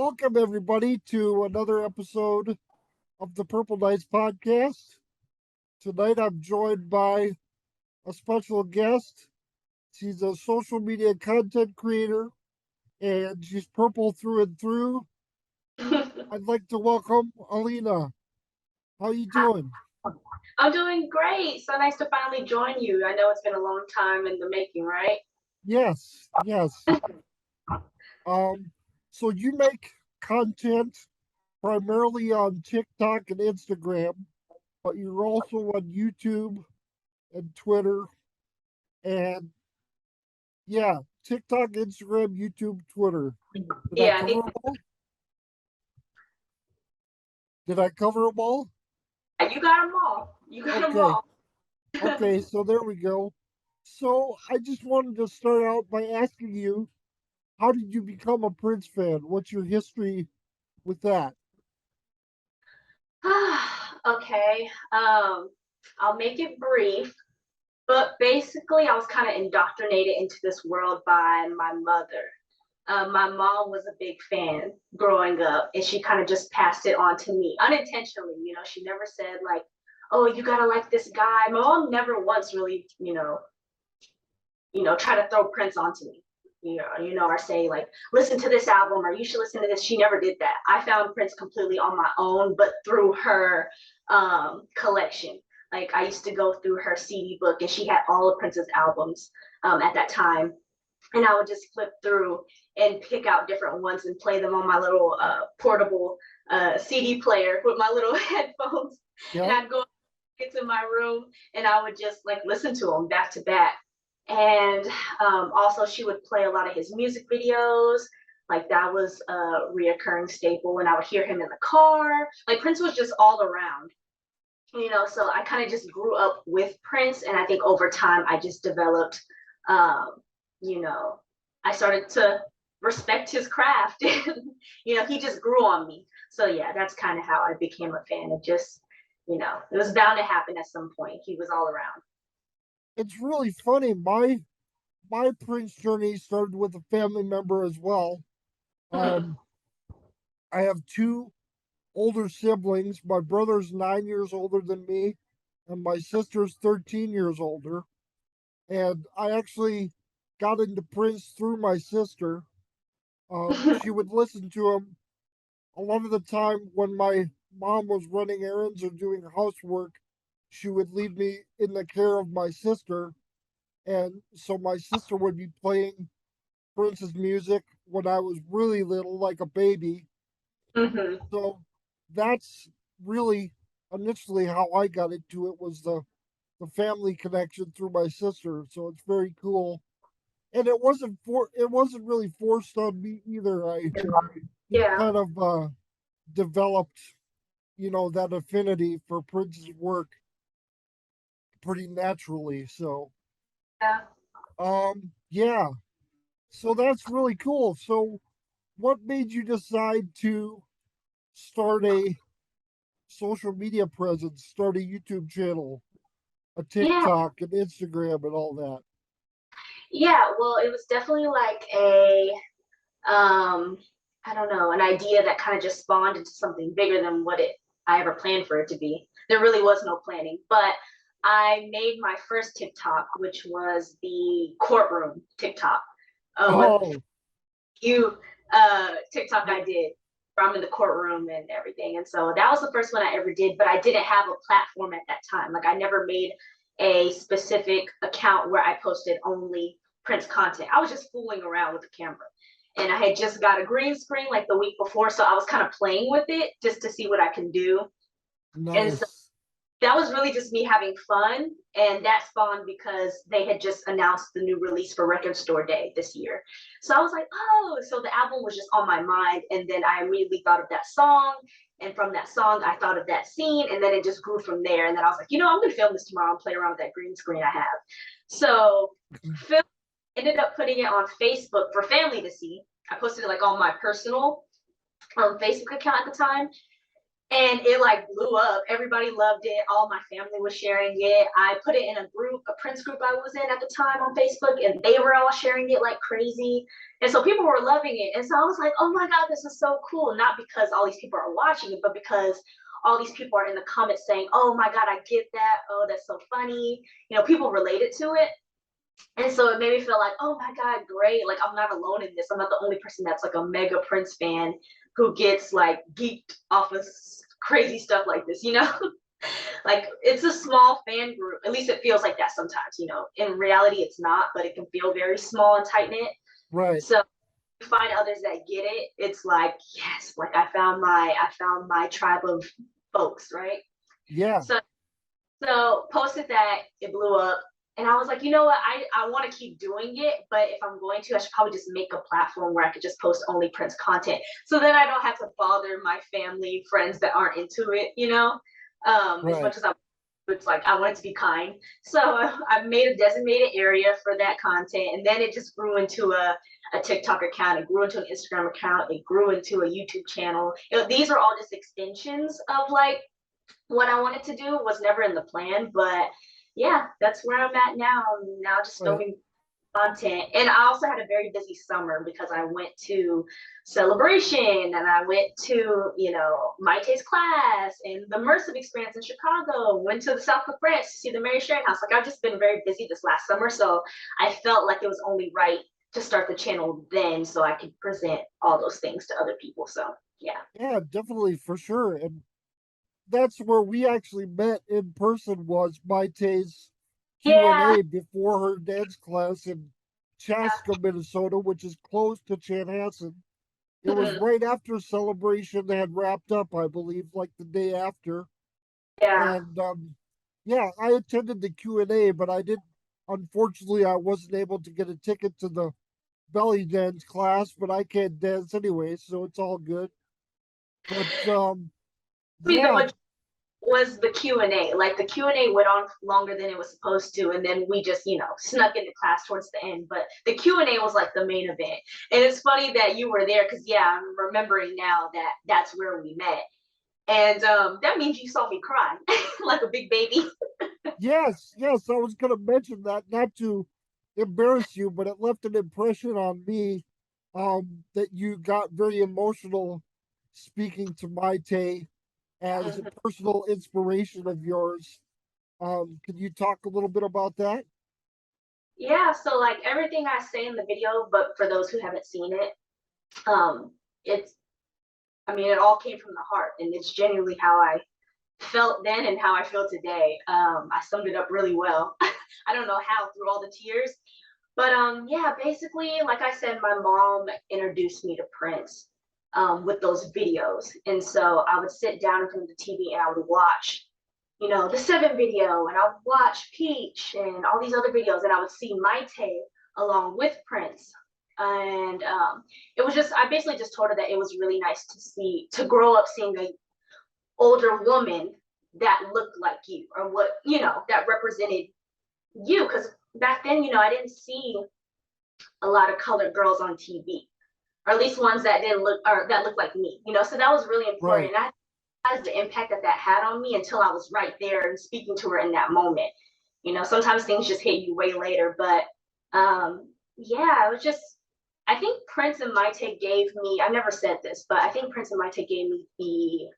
Welcome everybody to another episode of the Purple Knights podcast. Tonight I'm joined by a special guest. She's a social media content creator and she's purple through and through. I'd like to welcome Alena. How you doing? I'm doing great. So nice to finally join you. I know it's been a long time in the making, right? Yes. Um, so you make content primarily on TikTok and Instagram, but you're also on YouTube and Twitter and yeah, TikTok, Instagram, YouTube, Twitter. Did I Yeah, I cover think them all? Did I cover them all? you got them all. You got them Okay, all. okay, so there we go. So I just wanted to start out by asking you, how did you become a Prince fan? What's your history with that? Okay. I'll make it brief. But basically, I was kind of indoctrinated into this world by my mother. My mom was a big fan growing up, and she kind of just passed it on to me unintentionally. She never said like, "Oh, you gotta like this guy." My mom never once really, try to throw Prince onto me. Or say like, listen to this album or you should listen to this. She never did that. I found Prince completely on my own, but through her collection. Like I used to go through her CD book and she had all of Prince's albums at that time. And I would just flip through and pick out different ones and play them on my little portable CD player with my little headphones. And Yeah, I'd go into my room and I would just like listen to them back to back. And also, she would play a lot of his music videos. Like that was a reoccurring staple, and I would hear him in the car. Like Prince was just all around, So I kind of just grew up with Prince, and I think over time I just developed, um, you know, I started to respect his craft. He just grew on me. So yeah, that's kind of how I became a fan. It just, it was bound to happen at some point. He was all around. it's really funny. My Prince journey started with a family member as well. Mhm. Um, I have two older siblings. My brother's 9 years older than me, and my sister's 13 years older. And I actually got into Prince through my sister. She would listen to him a lot of the time when my mom was running errands or doing housework. She would leave me in the care of my sister. And so my sister would be playing Prince's music when I was really little, like a baby. Mhm. So that's really initially how I got into it was the family connection through my sister. So it's very cool. And it wasn't really forced on me either. I just Yeah. kind of developed, that affinity for Prince's work pretty naturally. So Yeah. yeah. So that's really cool. So what made you decide to start a social media presence, start a YouTube channel, a Yeah. TikTok, and Instagram, and all that? Yeah. Well, it was definitely like a um I don't know, an idea that kind of just spawned into something bigger than what it I ever planned for it to be. There really was no planning, but I made my first TikTok, which was the courtroom TikTok. With Oh, you TikTok I did where I'm in the courtroom and everything. And so that was the first one I ever did, but I didn't have a platform at that time. Like I never made a specific account where I posted only Prince content. I was just fooling around with the camera. And I had just got a green screen like the week before. So I was kind of playing with it just to see what I can do. And so nice. that was really just me having fun. And that spawned because they had just announced the new release for Record Store Day this year. So I was like, oh, so the album was just on my mind. And then I immediately thought of that song. And from that song, I thought of that scene. And then it just grew from there. And then I was like, I'm going to film this tomorrow and play around with that green screen I have. So Phil ended up putting it on Facebook for family to see. I posted it like on my personal Facebook account at the time. and it like blew up. Everybody loved it. All my family was sharing it. I put it in a group, a Prince group I was in at the time on Facebook, and they were all sharing it like crazy. And so people were loving it. And so I was like, oh my God, this is so cool. Not because all these people are watching it, but because all these people are in the comments saying, oh my God, I get that. Oh, that's so funny. People related to it. And so it made me feel like, oh my God, great. Like I'm not alone in this. I'm not the only person that's like a mega Prince fan who gets like geeked off of crazy stuff like this. Like it's a small fan group. At least it feels like that sometimes. In reality, it's not, but it can feel very small and tight knit. Right. So you find others that get it. It's like, yes, like I found my tribe of folks, right? Yeah. So posted that, it blew up. And I was like, you know what? I want to keep doing it, but if I'm going to, I should probably just make a platform where I could just post only Prince content. So then I don't have to bother my family, friends that aren't into it. As Right. much as it's like I want it to be kind. So I made a designated area for that content. And then it just grew into a TikTok account. It grew into an Instagram account. It grew into a YouTube channel. These are all just extensions of like what I wanted to do, was never in the plan, but yeah, that's where I'm at now. Now just Right. filming content. And I also had a very busy summer because I went to Celebration and I went to Maite's class and the immersive experience in Chicago, went to the south of France to see the Mary Sharon house. Like I've just been very busy this last summer. So I felt like it was only right to start the channel then so I could present all those things to other people. So yeah. Yeah, definitely for sure. And that's where we actually met in person was Maite's Yeah. Q&A before her dance class in Chaska, Minnesota, which is close to Chanhassen. It was Yeah. right after celebration they had wrapped up, I believe, like the day after. Yeah. And yeah, I attended the Q&A, but unfortunately, I wasn't able to get a ticket to the belly dance class, but I can't dance anyway, so it's all good. But Me, the yeah, was the Q&A. Like the Q&A went on longer than it was supposed to, and then we just snuck into class towards the end. But the Q&A was like the main event, and it's funny that you were there because yeah, I'm remembering now that that's where we met, and that means you saw me cry like a big baby. yes, yes, I was going to mention that, not to embarrass you, but it left an impression on me that you got very emotional speaking to Maite as a personal inspiration of yours. Can you talk a little bit about that? Yeah, so like everything I say in the video, but for those who haven't seen it, um, it's I mean it all came from the heart, and it's genuinely how I felt then and how I feel today. I summed it up really well. I don't know how through all the tears, but yeah, basically, like I said, my mom introduced me to Prince with those videos, and so I would sit down in front of the TV and I would watch the Seven video, and I would watch Peach and all these other videos, and I would see Maite along with Prince. And it was just, I basically just told her that it was really nice to grow up seeing a older woman that looked like you, or that represented you, because back then I didn't see a lot of colored girls on TV, or at least ones that didn't look or that looked like me. So that was really Right. important, and I realized the impact that had on me until I was right there and speaking to her in that moment. Sometimes things just hit you way later, but yeah, it was just, I think Prince and Maite gave me, I never said this, but I think Prince and Maite gave me the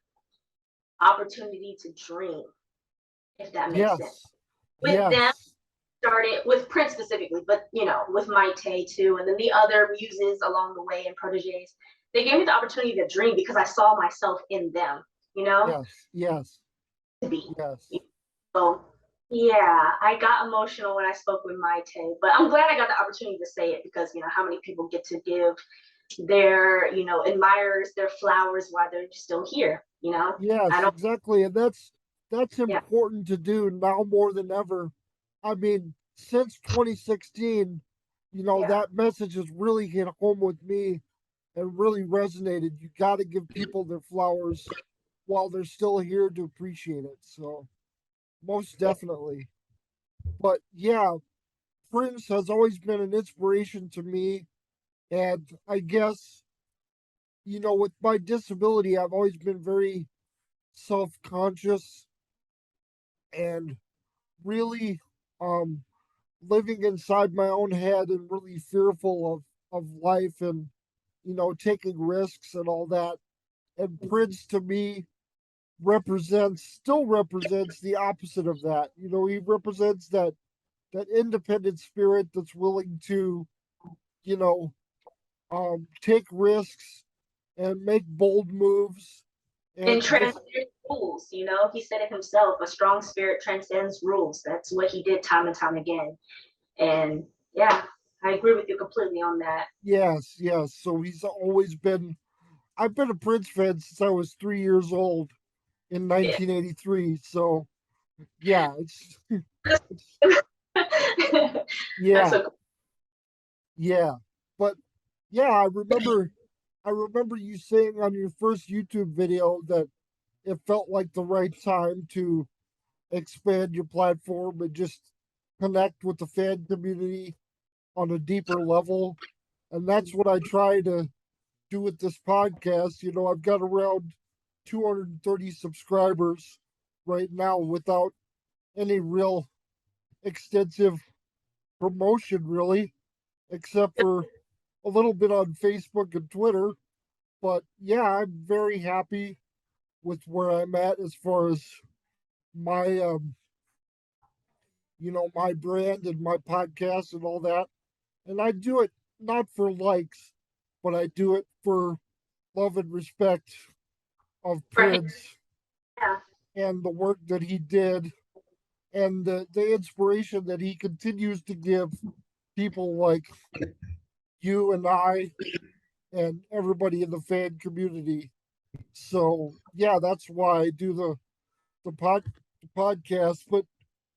opportunity to dream, if that makes sense. Yes. With them, Yes. started with Prince specifically, but with Maite too, and then the other muses along the way and proteges. They gave me the opportunity to dream because I saw myself in them, you know, Yes. Yes. to be. Yes. So yeah, I got emotional when I spoke with Maite, but I'm glad I got the opportunity to say it because how many people get to give their admirers their flowers while they're still here. I Yes, don't. exactly. And that's Yeah, important to do now more than ever. I mean, since 2016, yeah, that message has really hit home with me and really resonated. You got to give people their flowers while they're still here to appreciate it. So, most yeah, definitely. But yeah, Prince has always been an inspiration to me. And I guess, with my disability, I've always been very self-conscious and really um living inside my own head and really fearful of life and taking risks and all that. And Prince to me still represents the opposite of that. He represents that independent spirit that's willing to, you know, take risks and make bold moves And and just transcend rules, he said it himself, a strong spirit transcends rules. That's what he did time and time again. And yeah, I agree with you completely on that. yes, yes. So he's always been. I've been a Prince fan since I was 3 years old in Yeah. 1983. So yeah, it's That's yeah, a yeah. But yeah, I remember you saying on your first YouTube video that it felt like the right time to expand your platform and just connect with the fan community on a deeper level. And that's what I try to do with this podcast. I've got around 230 subscribers right now without any real extensive promotion, really, except for a little bit on Facebook and Twitter. But yeah, I'm very happy with where I'm at as far as my my brand and my podcast and all that. And I do it not for likes, but I do it for love and respect of for him. Prince Yeah. and the work that he did and the inspiration that he continues to give people like you and I and everybody in the fan community. So yeah, that's why I do the podcast. But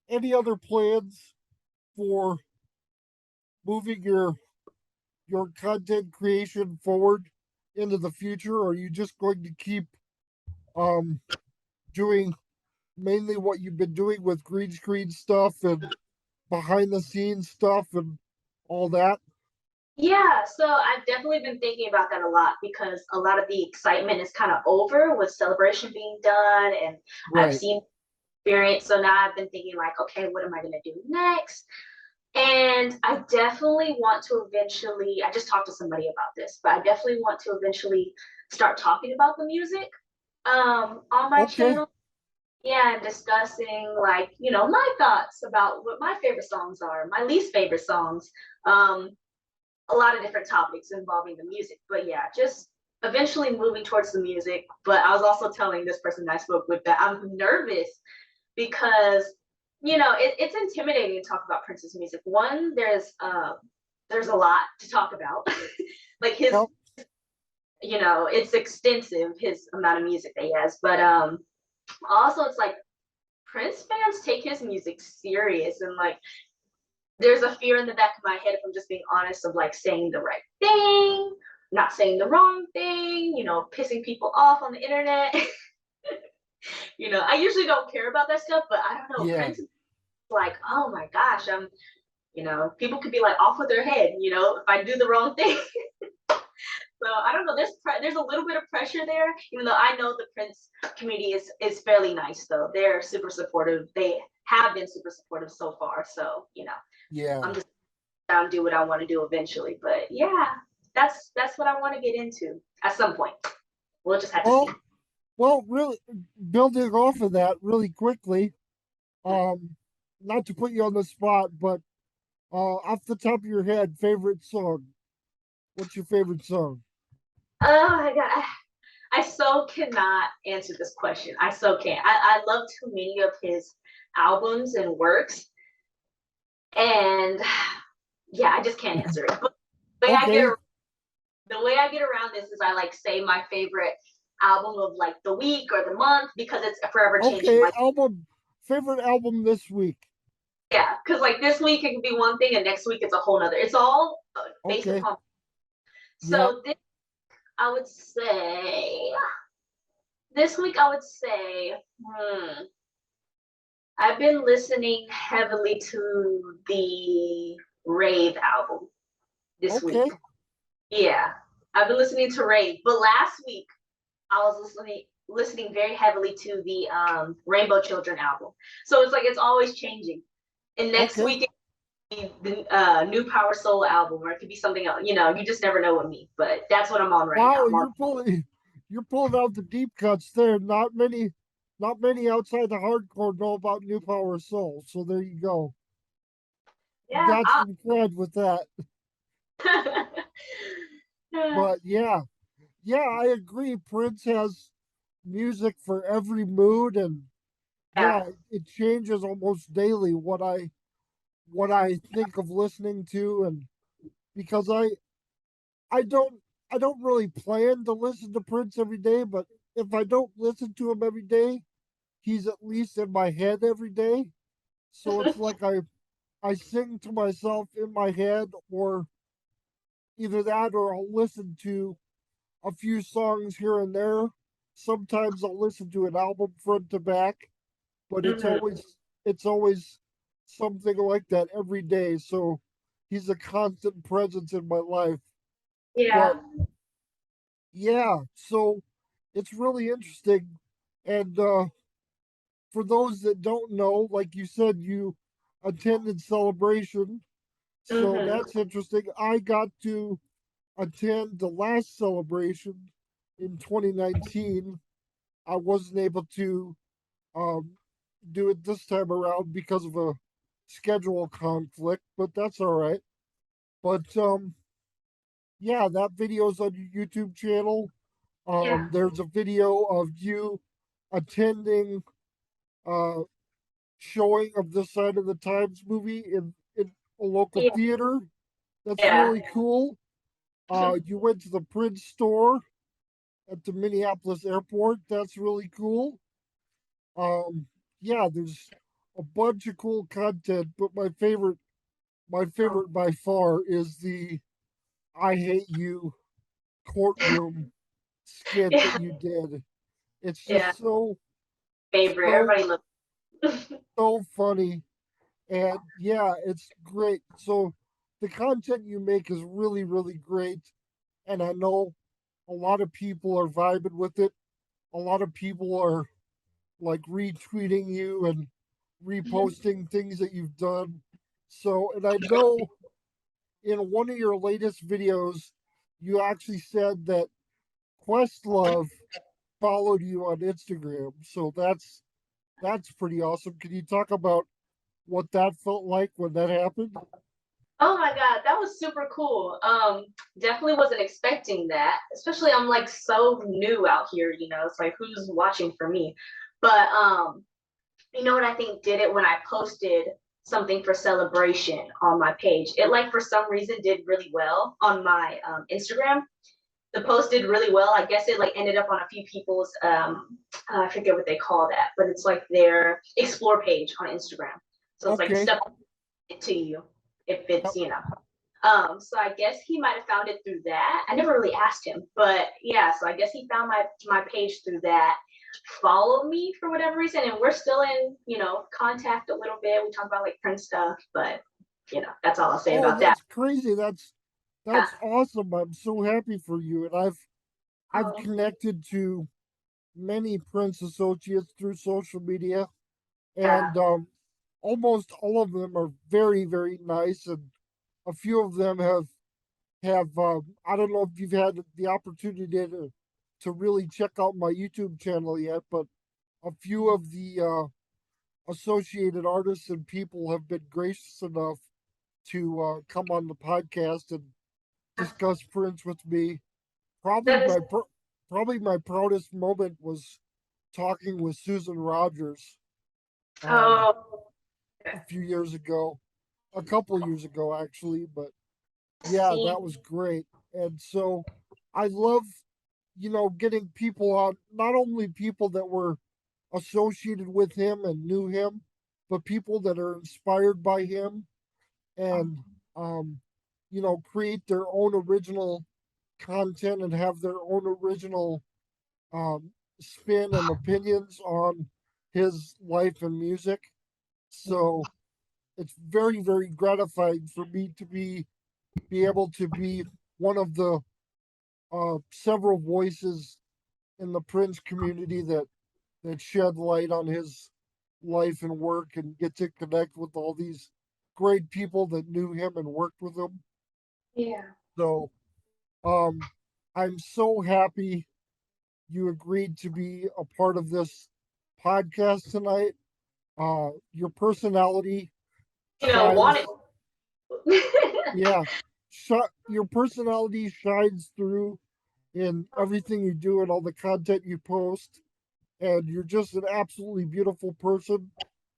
any other plans for moving your content creation forward into the future? Or are you just going to keep um doing mainly what you've been doing with green screen stuff and behind the scenes stuff and all that? Yeah, so I've definitely been thinking about that a lot because a lot of the excitement is kind of over with celebration being done and I've Right. seen experience. So now I've been thinking like, okay, what am I gonna do next? And I definitely want to eventually, I just talked to somebody about this, but I definitely want to eventually start talking about the music on my Okay. channel. Yeah, and discussing like, my thoughts about what my favorite songs are, my least favorite songs. Um, a lot of different topics involving the music. But yeah, just eventually moving towards the music. But I was also telling this person I spoke with that I'm nervous because it's intimidating to talk about Prince's music. One, there's a lot to talk about. Like his, Yep. it's extensive his amount of music that he has. But also it's like Prince fans take his music serious and like there's a fear in the back of my head, if I'm just being honest, of like saying the right thing, not saying the wrong thing, pissing people off on the internet. I usually don't care about that stuff, but I don't know. Yeah. Prince is like, oh my gosh, people could be like off with their head, if I do the wrong thing. So I don't know. There's a little bit of pressure there, even though I know the Prince community is fairly nice. Though they're super supportive. They have been super supportive so far. So Yeah. I'm just down do what I want to do eventually. But yeah, that's what I want to get into at some point. We'll just have to see. Well, well, really building off of that really quickly, um, not to put you on the spot, but off the top of your head, favorite song. What's your favorite song? Oh my god, I so cannot answer this question. I so can't. I love too many of his albums and works, and yeah, I just can't answer it. But the way I get Okay. the way I get around this is I like say my favorite album of like the week or the month because it's forever changing. Okay. Like Favorite album this week. yeah, because like this week it can be one thing and next week it's a whole nother. It's all based Okay. upon. Yep. So I would say this week I would say I've been listening heavily to the Rave album this week. Okay. Yeah, I've been listening to Rave, but last week I was listening listening very heavily to the Rainbow Children album. So it's like it's always changing. And next Okay. week the new Power Soul album, or it could be something else. You just never know with me. But that's what I'm on right now. Wow, I'm on, you're pulling out the deep cuts there. Not many outside the hardcore know about New Power Soul. So there you go. You yeah. got some cred with that. Yeah. But yeah, I agree. Prince has music for every mood, and yeah, it changes almost daily what I think of listening to, and because I don't I don't really plan to listen to Prince every day, but if I don't listen to him every day, he's at least in my head every day. So it's like I sing to myself in my head, or either that, or I'll listen to a few songs here and there. Sometimes I'll listen to an album front to back, but Mhm. it's always something like that every day. So he's a constant presence in my life. Yeah. But yeah, so it's really interesting. And for those that don't know, like you said, you attended Celebration. So Hmm. that's interesting. I got to attend the last Celebration in 2019. I wasn't able to um, do it this time around because of a schedule conflict, but that's all right. But yeah, that video's on your YouTube channel. Yeah. There's a video of you attending uh showing of this side of the Times movie in a local Yeah. theater. That's Yeah. really cool. You went to the Prince store at the Minneapolis airport. That's really cool. Um, yeah, there's a bunch of cool content, but my favorite by far is the "I Hate You" courtroom skit that Yeah. you did. It's Yeah. just so Favorite. so Everybody loves. so funny, and yeah, it's great. So the content you make is really great, and I know a lot of people are vibing with it. A lot of people are like retweeting you and reposting things that you've done. So, and I know in one of your latest videos, you actually said that Questlove followed you on Instagram. So that's pretty awesome. Can you talk about what that felt like when that happened? Oh my God, that was super cool. Definitely wasn't expecting that. Especially I'm like so new out here, it's like who's watching for me. But you know what I think did it when I posted something for Celebration on my page. It like for some reason did really well on my Instagram. The post did really well. I guess it like ended up on a few people's I forget what they call that, but it's like their explore page on Instagram. So it's like Okay. stuff to you if Yep. it's. So I guess he might have found it through that. I never really asked him, but yeah, so I guess he found my page through that, followed me for whatever reason, and we're still in, contact a little bit. We talk about like Prince stuff, but that's all I'll say Oh, about that. that's crazy. Yeah. That's awesome. I'm so happy for you. And I've Oh, connected to many Prince associates through social media, yeah. and almost all of them are very nice, and a few of them have I don't know if you've had the opportunity to really check out my YouTube channel yet, but a few of the associated artists and people have been gracious enough to come on the podcast and discuss Prince with me. Probably That is. probably my proudest moment was talking with Susan Rogers um, Oh, a few years ago, a couple years ago actually, but yeah, see. that was great. And so I love, getting people on, not only people that were associated with him and knew him, but people that are inspired by him and, um, create their own original content and have their own original um, spin and opinions on his life and music. So it's very gratifying for me to be able to be one of the several voices in the Prince community that shed light on his life and work and get to connect with all these great people that knew him and worked with him. Yeah. So um I'm so happy you agreed to be a part of this podcast tonight. Your personality Want shines, it. yeah, your personality shines through in everything you do and all the content you post. And you're just an absolutely beautiful person.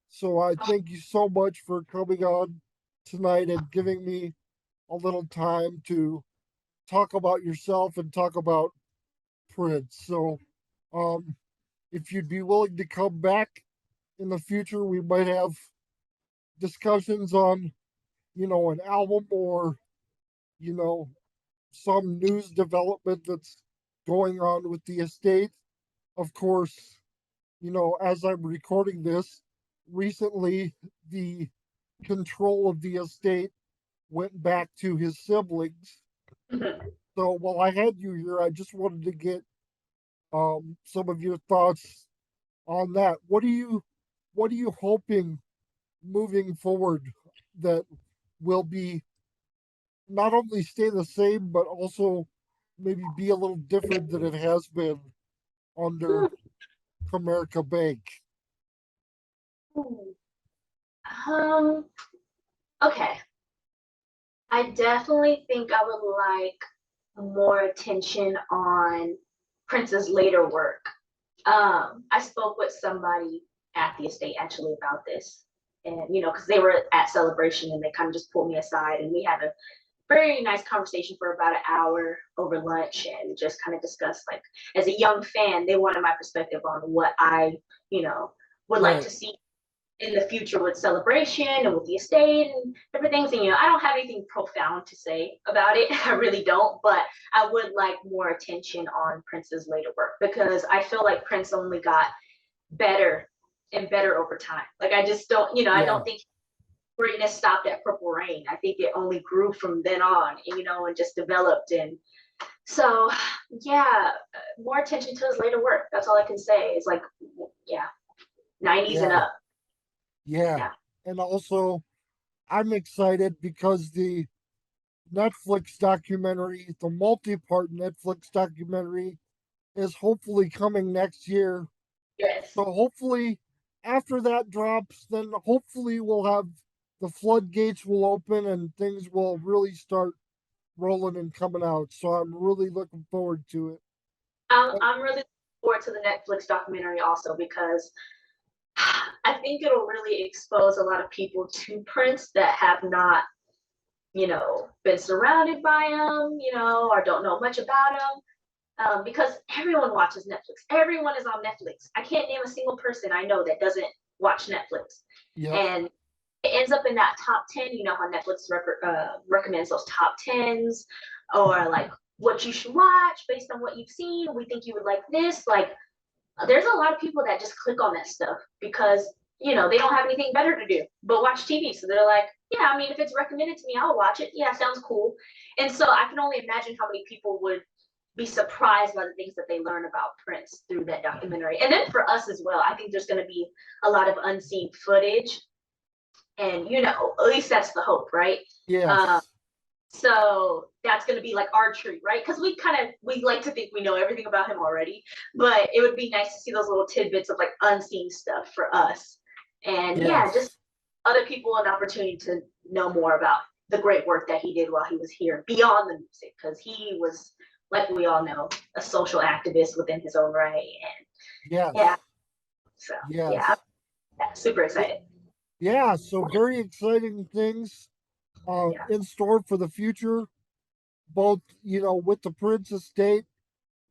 So I thank you so much for coming on tonight and giving me a little time to talk about yourself and talk about Prince. So, um, if you'd be willing to come back in the future, we might have discussions on, an album or, you know, some news development that's going on with the estate. Of course, as I'm recording this, recently the control of the estate went back to his siblings. So while I had you here, I just wanted to get some of your thoughts on that. What are you hoping moving forward that will be not only stay the same but also maybe be a little different than it has been under Comerica Bank? um, okay. I definitely think I would like more attention on Prince's later work. I spoke with somebody at the estate actually about this, and because they were at celebration and they kind of just pulled me aside and we had a very nice conversation for about an hour over lunch and just kind of discussed, like, as a young fan, they wanted my perspective on what I, you know, would like Right. to see in the future with celebration and with the estate and different things. And I don't have anything profound to say about it. I really don't, but I would like more attention on Prince's later work because I feel like Prince only got better and better over time. Like I just don't, I Yeah. don't think greatness stopped at Purple Rain. I think it only grew from then on, and just developed. And so, yeah, more attention to his later work. That's all I can say. Is like, yeah, 90s and Yeah. up. Yeah. Yeah. And also, I'm excited because the Netflix documentary, the multi-part Netflix documentary, is hopefully coming next year. Yes. So hopefully after that drops, then hopefully we'll have the floodgates will open and things will really start rolling and coming out. So I'm really looking forward to it. But I'm really looking forward to the Netflix documentary also because I think it'll really expose a lot of people to Prince that have not, been surrounded by him, or don't know much about him. Because everyone watches Netflix. Everyone is on Netflix. I can't name a single person I know that doesn't watch Netflix. yep. And it ends up in that top 10. You know how Netflix recommends those top 10s or like what you should watch based on what you've seen. We think you would like this. Like, there's a lot of people that just click on that stuff because they don't have anything better to do but watch TV. So they're like, yeah, I mean, if it's recommended to me, I'll watch it. Yeah, sounds cool. And so I can only imagine how many people would be surprised by the things that they learn about Prince through that documentary. And then for us as well, I think there's going to be a lot of unseen footage, and at least that's the hope, right? Um, Yes. so that's going to be like our treat, right? Because we like to think we know everything about him already, but it would be nice to see those little tidbits of like unseen stuff for us. And yeah, just Yes. other people an opportunity to know more about the great work that he did while he was here beyond the music, because he was, like we all know, a social activist within his own right. And yeah, Yes. so yeah, Yes. I'm super Yeah. excited. Yeah. So very exciting things Yeah. in store for the future, both, with the Prince estate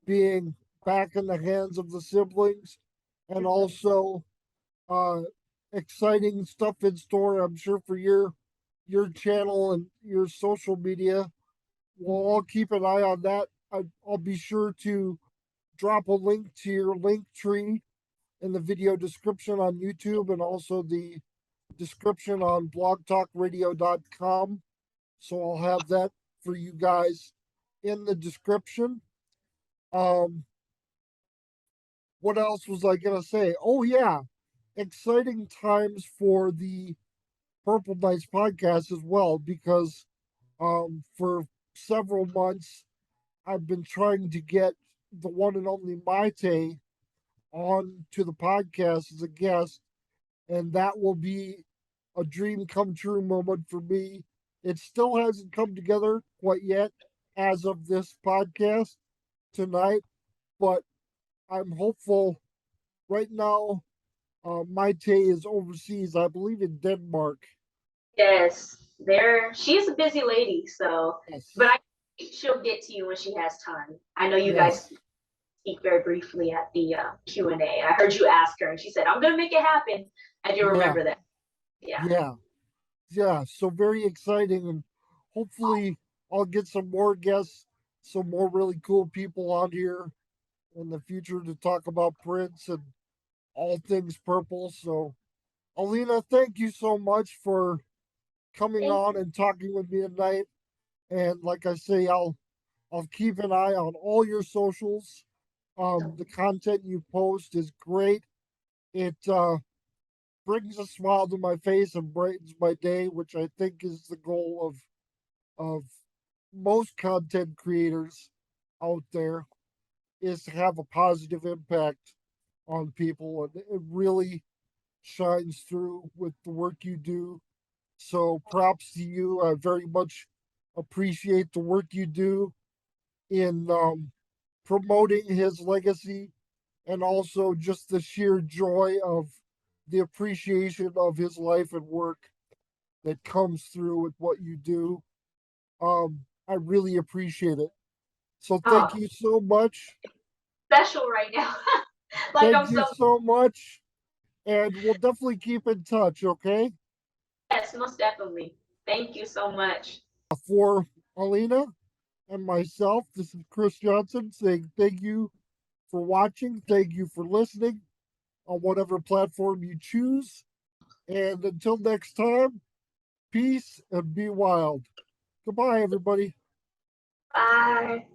being back in the hands of the siblings and also uh exciting stuff in store, I'm sure, for your channel and your social media. We'll all keep an eye on that. I'll be sure to drop a link to your link tree in the video description on YouTube and also the description on blogtalkradio.com. So I'll have that for you guys in the description. Um, what else was I gonna say? Oh yeah, exciting times for the Purple Nights podcast as well, because for several months I've been trying to get the one and only Maite on to the podcast as a guest, and that will be a dream come true moment for me. It still hasn't come together quite yet as of this podcast tonight, but I'm hopeful. Right now, Maite is overseas, I believe in Denmark. Yes, there. She's a busy lady, so but Yes, I she'll get to you when she has time. I know you guys yes, speak very briefly at the Q&A. I heard you ask her, and she said, "I'm gonna make it happen." I do yeah, remember that. Yeah. yeah, yeah. So very exciting, and hopefully I'll get some more guests, some more really cool people on here in the future to talk about Prince and all things purple. So, Alena, thank you so much for coming Thank on and talking with me tonight. And like I say, I'll keep an eye on all your socials. you. The content you post is great. It brings a smile to my face and brightens my day, which I think is the goal of most content creators out there, is to have a positive impact on people, and it really shines through with the work you do. So props to you. I very much appreciate the work you do in promoting his legacy, and also just the sheer joy of the appreciation of his life and work that comes through with what you do. I really appreciate it. So thank Oh, you so much. special right now. Like Thank I'm you so so much. And we'll definitely keep in touch, okay? yes, most definitely. Thank you so much. For Alena and myself, this is Chris Johnson saying thank you for watching. Thank you for listening on whatever platform you choose. And until next time, peace and be wild. Goodbye, everybody. Bye.